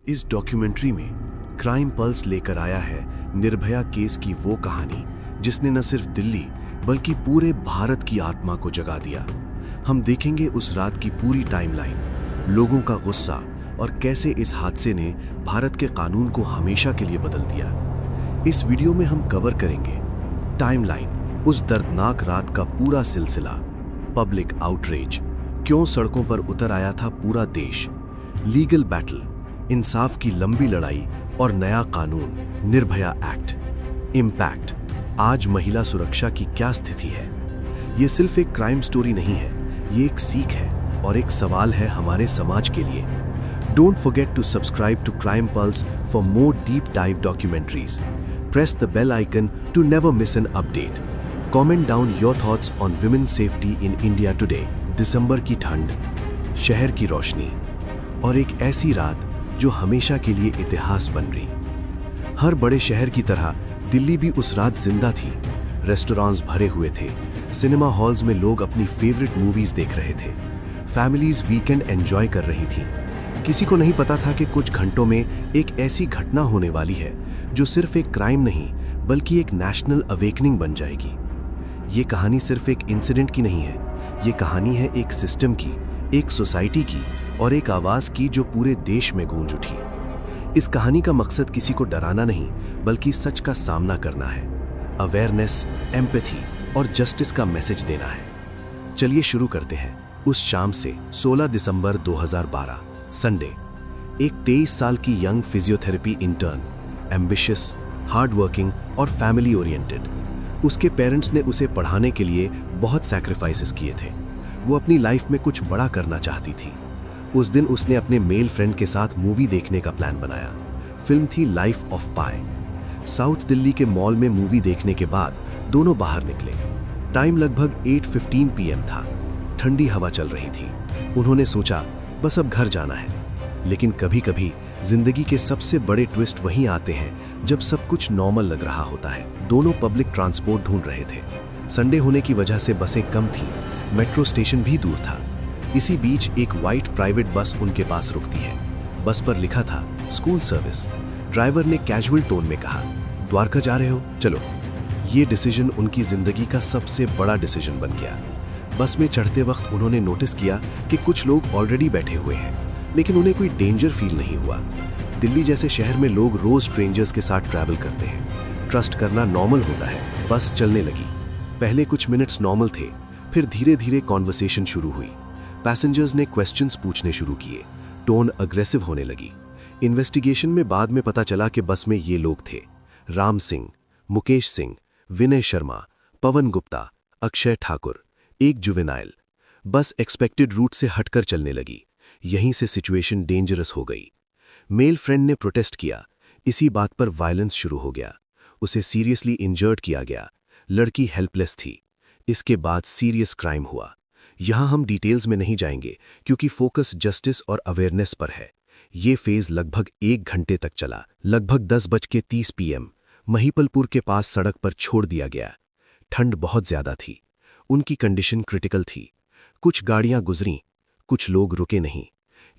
इस डॉक्यूमेंट्री में crime pulse लेकर आया है निर्भया केस की वो कहानी जिसने न सिर्फ दिल्ली बल्कि पूरे भारत की आत्मा को जगा दिया। हम देखेंगे उस रात की पूरी टाइमलाइन, लोगों का गुस्सा और कैसे इस हादसे ने भारत के कानून को हमेशा के लिए बदल दिया। इस वीडियो में हम कवर करेंगे टाइमलाइन, उस दर्दनाक रात का पूरा सिलसिला, पब्लिक आउटरीच, क्यों सड़कों पर उतर आया था पूरा देश, लीगल बैटल, इंसाफ की लंबी लड़ाई और नया कानून निर्भया एक्ट, इम्पैक्ट, आज महिला सुरक्षा की क्या स्थिति है। ये सिर्फ एक क्राइम स्टोरी नहीं है, ये एक सीख है और एक सवाल है हमारे समाज के लिए। Don't forget to subscribe to Crime Pulse for more deep dive documentaries. Press the bell icon to never miss an update. Comment down your thoughts on women's safety in India today. दिसंबर की ठंड, शहर की रोशनी और एक ऐसी रात जो हमेशा के लिए इतिहास बन गई। हर बड़े शहर की तरह दिल्ली भी उस रात जिंदा थी। रेस्टोरेंट्स भरे हुए थे, सिनेमा हॉल्स में लोग अपनी फेवरेट मूवीज देख रहे थे, फैमिलीज वीकेंड एंजॉय कर रही थी। किसी को नहीं पता था कि कुछ घंटों में एक ऐसी घटना होने वाली है जो सिर्फ एक क्राइम नहीं बल्कि एक नेशनल अवेकनिंग बन जाएगी। ये कहानी सिर्फ एक इंसिडेंट की नहीं है, ये कहानी है एक सिस्टम की, एक सोसाइटी की और एक आवाज की जो पूरे देश में गूंज उठी। इस कहानी का मकसद किसी को डराना नहीं बल्कि सच का सामना करना है, अवेयरनेस, एम्पैथी और जस्टिस का मैसेज देना है। चलिए शुरू करते हैं उस शाम से। 16 दिसंबर 2012 संडे। एक 23 साल की young physiotherapy intern, ambitious, hard working और फैमिली ओरिएंटेड। उसके पेरेंट्स ने उसे पढ़ाने के लिए बहुत सैक्रिफाइसेस किए थे। वो अपनी लाइफ में कुछ बड़ा करना चाहती थी। उस दिन उसने अपने मेल फ्रेंड के साथ मूवी देखने का प्लान बनाया। फिल्म थी life of pi. South Delhi के मॉल में मूवी देखने के बाद दोनों बाहर निकले। टाइम लगभग 8:15 PM था। ठंडी हवा चल रही थी। उन्होंने सोचा बस अब घर जाना है। लेकिन कभी कभी जिंदगी के सबसे बड़े ट्विस्ट वहीं आते हैं जब सब कुछ नॉर्मल लग रहा होता है। दोनों पब्लिक ट्रांसपोर्ट ढूंढ रहे थे। संडे होने की वजह से बसें कम थीं, मेट्रो स्टेशन भी दूर था। इसी बीच एक वाइट प्राइवेट बस उनके पास रुकती है। बस पर लिखा था स्कूल सर्विस। ड्राइवर ने कैजुअल टोन में कहा, द्वारका जा रहे हो, चलो। ये डिसीजन उनकी जिंदगी का सबसे बड़ा डिसीजन बन गया। बस में चढ़ते वक्त उन्होंने नोटिस किया कि कुछ लोग ऑलरेडी बैठे हुए हैं, लेकिन उन्हें कोई डेंजर फील नहीं हुआ। दिल्ली जैसे शहर में लोग रोज स्ट्रेंजर्स के साथ ट्रैवल करते हैं, ट्रस्ट करना नॉर्मल होता है। बस चलने लगी। पहले कुछ मिनट्स नॉर्मल थे, फिर धीरे धीरे कॉन्वर्सेशन शुरू हुई। पैसेंजर्स ने क्वेश्चंस पूछने शुरू किए, टोन अग्रेसिव होने लगी। इन्वेस्टिगेशन में बाद में पता चला कि बस में ये लोग थे: राम सिंह, मुकेश सिंह, विनय शर्मा, पवन गुप्ता, अक्षय ठाकुर, एक जुवेनाइल। बस एक्सपेक्टेड रूट से हटकर चलने लगी। यहीं से सिचुएशन डेंजरस हो गई। मेल फ्रेंड ने प्रोटेस्ट किया। इसी बात पर वायलेंस शुरू हो गया। उसे सीरियसली इंजर्ड किया गया। लड़की हेल्पलेस थी। इसके बाद सीरियस क्राइम हुआ। यहां हम डिटेल्स में नहीं जाएंगे क्योंकि फोकस जस्टिस और अवेयरनेस पर है। ये फेज लगभग 1 घंटे तक चला। लगभग 10:30 PM महिपलपुर के पास सड़क पर छोड़ दिया गया। ठंड बहुत ज्यादा थी। उनकी कंडीशन क्रिटिकल थी। कुछ गाड़ियां गुजरीं, कुछ लोग रुके नहीं।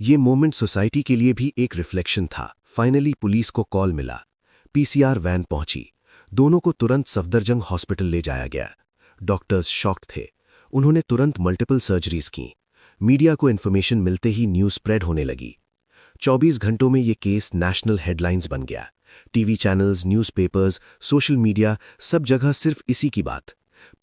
ये मोमेंट सोसाइटी के लिए भी एक रिफ्लेक्शन था। फाइनली पुलिस को कॉल मिला। PCR वैन पहुंची। दोनों को तुरंत सफदरजंग हॉस्पिटल ले जाया गया। डॉक्टर्स शॉक्ड थे। उन्होंने तुरंत मल्टीपल सर्जरीज की। मीडिया को इन्फॉर्मेशन मिलते ही न्यूज स्प्रेड होने लगी। 24 घंटों में ये केस नेशनल हेडलाइंस बन गया। TV channels, newspapers, social media, सब जगह सिर्फ इसी की बात।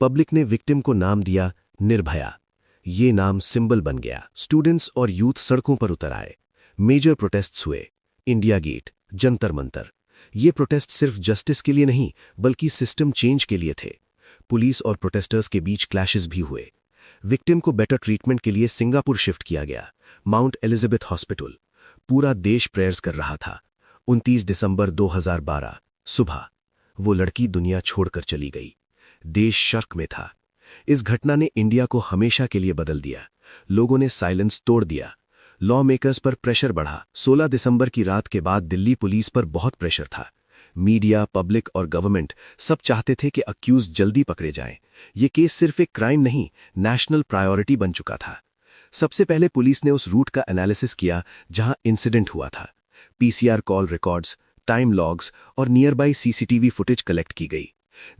पब्लिक ने विक्टिम को नाम दिया निर्भया। ये नाम सिंबल बन गया। स्टूडेंट्स और यूथ सड़कों पर उतर आए। मेजर प्रोटेस्ट्स हुए, इंडिया गेट, जंतर मंतर। ये प्रोटेस्ट सिर्फ जस्टिस के लिए नहीं बल्कि सिस्टम चेंज के लिए थे। पुलिस और प्रोटेस्टर्स के बीच क्लैशेस भी हुए। विक्टिम को बेटर ट्रीटमेंट के लिए सिंगापुर शिफ्ट किया गया, माउंट एलिजाबेथ हॉस्पिटल। पूरा देश प्रेयर्स कर रहा था। 29 दिसंबर 2012 सुबह वो लड़की दुनिया छोड़कर चली गई। देश शक में था। इस घटना ने इंडिया को हमेशा के लिए बदल दिया। लोगों ने साइलेंस तोड़ दिया। लॉ मेकर्स पर प्रेशर बढ़ा। 16 दिसंबर की रात के बाद दिल्ली पुलिस पर बहुत प्रेशर था। मीडिया, पब्लिक और गवर्नमेंट सब चाहते थे कि अक्यूज जल्दी पकड़े जाएं। ये केस सिर्फ एक क्राइम नहीं, नेशनल प्रायोरिटी बन चुका था। सबसे पहले पुलिस ने उस रूट का एनालिसिस किया जहां इंसिडेंट हुआ था। PCR call records, time logs और nearby CCTV footage collect की गई।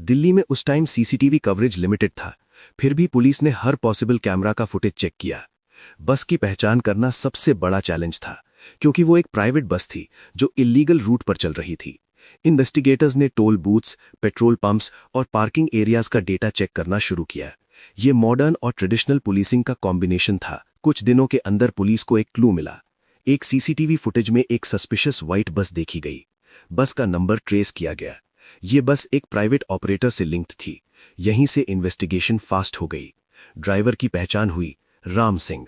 दिल्ली में उस टाइम सीसीटीवी कवरेज लिमिटेड था, फिर भी पुलिस ने हर पॉसिबल कैमरा का फुटेज चेक किया। बस की पहचान करना सबसे बड़ा चैलेंज था, क्योंकि वो एक प्राइवेट बस थी जो इलीगल रूट पर चल रही थी। इन्वेस्टिगेटर्स ने टोल बूथ्स, पेट्रोल पंप्स और पार्किंग एरियाज का डेटा चेक करना शुरू किया। ये मॉडर्न और ट्रेडिशनल पुलिसिंग का कॉम्बिनेशन था। कुछ दिनों के अंदर पुलिस को एक क्लू मिला। एक सीसीटीवी फुटेज में एक सस्पिशियस व्हाइट बस देखी गई। बस का नंबर ट्रेस किया गया। ये बस एक प्राइवेट ऑपरेटर से लिंक्ड थी। यहीं से इन्वेस्टिगेशन फास्ट हो गई। ड्राइवर की पहचान हुई, राम सिंह।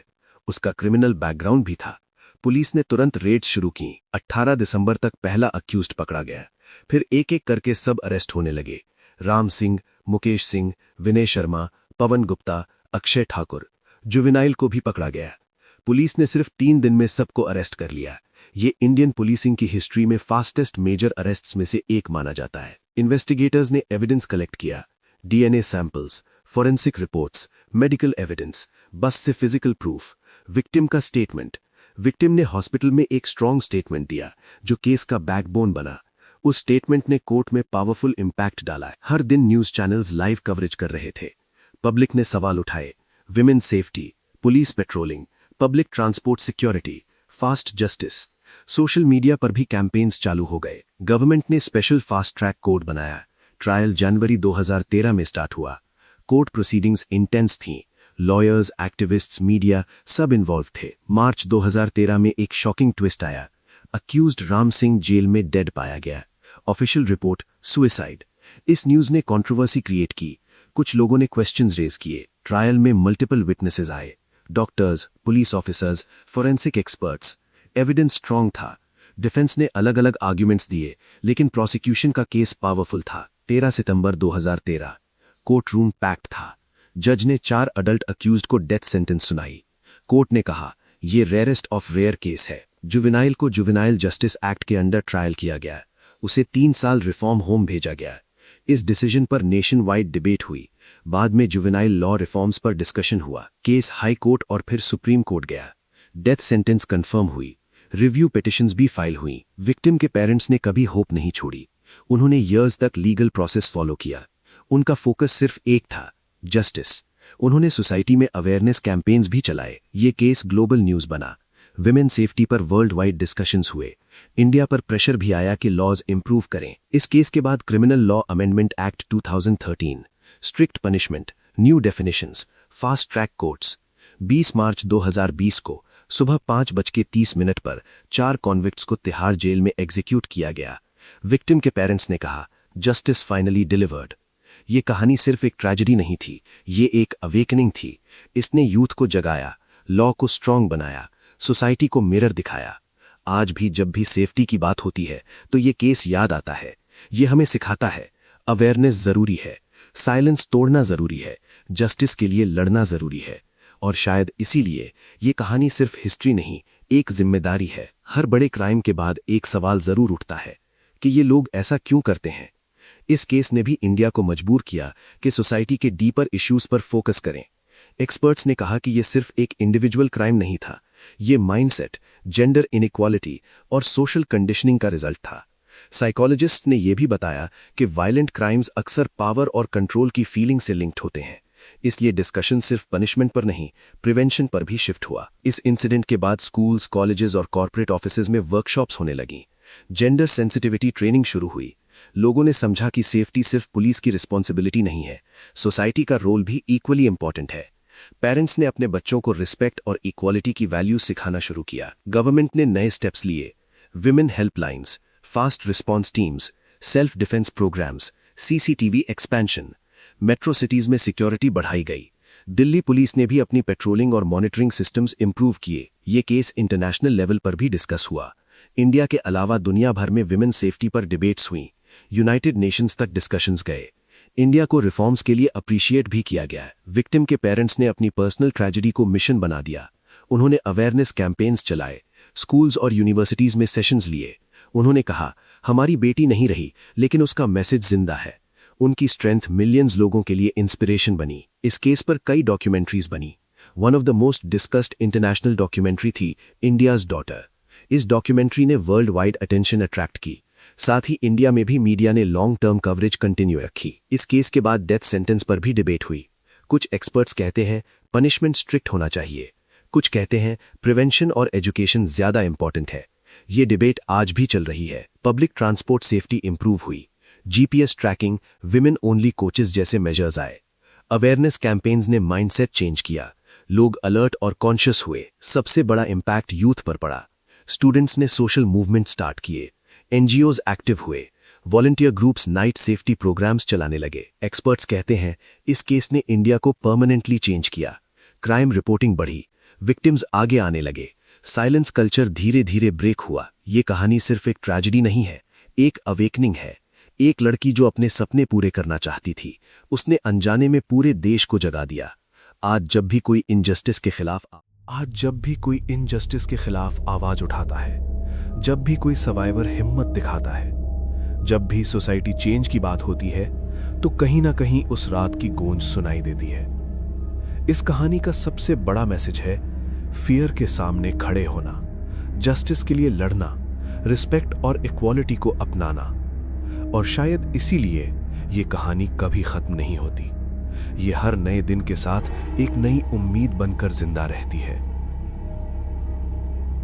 उसका क्रिमिनल बैकग्राउंड भी था। पुलिस ने तुरंत रेड्स शुरू की। 18 दिसंबर तक पहला अक्यूज्ड पकड़ा गया। फिर एक एक करके सब अरेस्ट होने लगे। राम सिंह, मुकेश सिंह, विनय शर्मा, पवन गुप्ता, अक्षय ठाकुर। जुवेनाइल को भी पकड़ा गया। पुलिस ने सिर्फ 3 दिन में सबको अरेस्ट कर लिया। ये इंडियन पुलिसिंग की हिस्ट्री में फास्टेस्ट मेजर अरेस्ट्स में से एक माना जाता है। इन्वेस्टिगेटर्स ने एविडेंस कलेक्ट किया, DNA samples, forensic reports, medical evidence, बस से फिजिकल प्रूफ, विक्टिम का स्टेटमेंट। विक्टिम ने हॉस्पिटल में एक स्ट्रॉन्ग स्टेटमेंट दिया जो केस का बैकबोन बना। उस स्टेटमेंट ने कोर्ट में पावरफुल इंपैक्ट डाला। हर दिन न्यूज चैनल्स लाइव कवरेज कर रहे थे। पब्लिक ने सवाल उठाए, women safety, police patrolling, public transport security, fast justice. Social media पर भी कैंपेन्स चालू हो गए। गवर्नमेंट ने स्पेशल फास्ट ट्रैक कोर्ट बनाया। ट्रायल जनवरी 2013 में स्टार्ट हुआ। कोर्ट प्रोसीडिंग्स इंटेंस थीं। लॉयर्स, एक्टिविस्ट्स, मीडिया सब इन्वॉल्व थे। मार्च 2013 में एक शॉकिंग ट्विस्ट आया। अक्यूज्ड राम सिंह जेल में डेड पाया गया। Official report suicide. इस न्यूज ने कंट्रोवर्सी क्रिएट की। कुछ लोगों ने क्वेश्चंस रेज किए। ट्रायल में मल्टीपल विटनेसेस आए, doctors, police officers, forensic experts. Evidence strong था। डिफेंस ने अलग अलग आर्ग्यूमेंट्स दिए, लेकिन प्रोसिक्यूशन का केस पावरफुल था। 13 सितंबर 2013 कोर्ट रूम पैक्ड था। जज ने 4 अडल्ट अक्यूज्ड को डेथ सेंटेंस सुनाई। कोर्ट ने कहा, यह रेयरेस्ट ऑफ रेयर केस है। जुवेनाइल को जुवेनाइल जस्टिस एक्ट के अंडर ट्रायल किया गया। उसे 3 साल रिफॉर्म होम भेजा गया। इस डिसीजन पर नेशन वाइड डिबेट हुई। बाद में जुवेनाइल लॉ रिफॉर्म्स पर डिस्कशन हुआ। केस हाई कोर्ट और फिर सुप्रीम कोर्ट गया। डेथ सेंटेंस कंफर्म हुई। रिव्यू पिटिशंस भी फाइल हुई। विक्टिम के पेरेंट्स ने कभी होप नहीं छोड़ी। उन्होंने ईयर्स तक लीगल प्रोसेस फॉलो किया। उनका फोकस सिर्फ एक था, जस्टिस। उन्होंने सोसाइटी में अवेयरनेस कैंपेन्स भी चलाए। ये केस ग्लोबल न्यूज बना। विमेन सेफ्टी पर वर्ल्ड वाइड डिस्कशंस हुए। इंडिया पर प्रेशर भी आया कि लॉज इंप्रूव करें। इस केस के बाद criminal law amendment act 2013, strict punishment, new definitions, fast track courts. 20 मार्च 2020 को सुबह 5:30 पर 4 कॉन्विक्ट्स को तिहाड़ जेल में एग्जीक्यूट किया गया। विक्टिम के पेरेंट्स ने कहा, जस्टिस फाइनली डिलीवर्ड। ये कहानी सिर्फ एक ट्रेजेडी नहीं थी, ये एक अवेकनिंग थी। इसने यूथ को जगाया, लॉ को स्ट्रांग बनाया, सोसाइटी को मिरर दिखाया। आज भी जब भी सेफ्टी की बात होती है तो ये केस याद आता है। ये हमें सिखाता है, अवेयरनेस जरूरी है, साइलेंस तोड़ना जरूरी है, जस्टिस के लिए लड़ना जरूरी है। और शायद इसीलिए ये कहानी सिर्फ हिस्ट्री नहीं, एक जिम्मेदारी है। हर बड़े क्राइम के बाद एक सवाल जरूर उठता है कि ये लोग ऐसा क्यों करते हैं। इस केस ने भी इंडिया को मजबूर किया कि सोसाइटी के डीपर इश्यूज पर फोकस करें। एक्सपर्ट्स ने कहा कि यह सिर्फ एक इंडिविजुअल क्राइम नहीं था, ये माइंडसेट, जेंडर इनइक्वालिटी और सोशल कंडीशनिंग का रिजल्ट था। साइकोलॉजिस्ट ने यह भी बताया कि वायलेंट क्राइम्स अक्सर पावर और कंट्रोल की फीलिंग से लिंक्ड होते हैं। इसलिए डिस्कशन सिर्फ पनिशमेंट पर नहीं, प्रिवेंशन पर भी शिफ्ट हुआ। इस इंसिडेंट के बाद स्कूल्स, कॉलेजेस और कॉर्पोरेट ऑफिसेज में वर्कशॉप्स होने लगी। जेंडर सेंसिटिविटी ट्रेनिंग शुरू हुई। लोगों ने समझा कि सेफ्टी सिर्फ पुलिस की रिस्पॉन्सिबिलिटी नहीं है, सोसाइटी का रोल भी इक्वली इंपॉर्टेंट है। पेरेंट्स ने अपने बच्चों को रिस्पेक्ट और इक्वालिटी की वैल्यू सिखाना शुरू किया। गवर्नमेंट ने नए स्टेप्स लिए, women helplines, fast response teams, self defence programmes, CCTV expansion. Metro cities में सिक्योरिटी बढ़ाई गई। दिल्ली पुलिस ने भी अपनी पेट्रोलिंग और मॉनिटरिंग सिस्टम्स इंप्रूव किए। ये केस इंटरनेशनल लेवल पर भी डिस्कस हुआ। इंडिया के अलावा दुनिया भर में विमेन सेफ्टी पर डिबेट्स हुई। यूनाइटेड नेशंस तक डिस्कशंस गए। इंडिया को रिफॉर्म्स के लिए अप्रिशिएट भी किया गया। विक्टिम के पेरेंट्स ने अपनी पर्सनल ट्रेजेडी को मिशन बना दिया। उन्होंने अवेयरनेस कैंपेन्स चलाए, स्कूल्स और यूनिवर्सिटीज में सेशंस लिए। उन्होंने कहा, हमारी बेटी नहीं रही, लेकिन उसका मैसेज जिंदा है। उनकी स्ट्रेंथ मिलियंस लोगों के लिए इंस्पिरेशन बनी। इस केस पर कई डॉक्यूमेंट्रीज बनी। One of the most discussed international documentary थी इंडियाज डॉटर। इस डॉक्यूमेंट्री ने वर्ल्ड वाइड अटेंशन अट्रैक्ट की। साथ ही इंडिया में भी मीडिया ने लॉन्ग टर्म कवरेज कंटिन्यू रखी। इस केस के बाद डेथ सेंटेंस पर भी डिबेट हुई। कुछ एक्सपर्ट्स कहते हैं पनिशमेंट स्ट्रिक्ट होना चाहिए, कुछ कहते हैं प्रिवेंशन और एजुकेशन ज्यादा इंपॉर्टेंट है। ये डिबेट आज भी चल रही है। पब्लिक ट्रांसपोर्ट सेफ्टी इंप्रूव हुई, GPS tracking, women only coaches जैसे मेजर्स आए। अवेयरनेस कैंपेन्स ने माइंडसेट चेंज किया, लोग अलर्ट और कॉन्शियस हुए। सबसे बड़ा इंपैक्ट यूथ पर पड़ा। स्टूडेंट्स ने सोशल मूवमेंट स्टार्ट किए, एनजीओज एक्टिव हुए, volunteer groups night safety programmes चलाने लगे। एक्सपर्ट्स कहते हैं इस केस ने इंडिया को परमानेंटली चेंज किया। क्राइम रिपोर्टिंग बढ़ी, विक्टिम्स आगे आने लगे, साइलेंस कल्चर धीरे धीरे ब्रेक हुआ। ये कहानी सिर्फ एक ट्रेजेडी नहीं है, एक अवेकनिंग है। एक लड़की जो अपने सपने पूरे करना चाहती थी, उसने अनजाने में पूरे देश को जगा दिया। आज जब भी कोई इनजस्टिस के खिलाफ आवाज उठाता है, जब भी कोई सर्वाइवर हिम्मत दिखाता है, जब भी सोसाइटी चेंज की बात होती है, तो कहीं ना कहीं उस रात की गूंज सुनाई देती है। इस कहानी का सबसे बड़ा मैसेज है फियर के सामने खड़े होना, जस्टिस के लिए लड़ना, रिस्पेक्ट और इक्वालिटी को अपनाना। और शायद इसीलिए ये कहानी कभी खत्म नहीं होती। ये हर नए दिन के साथ एक नई उम्मीद बनकर जिंदा रहती है।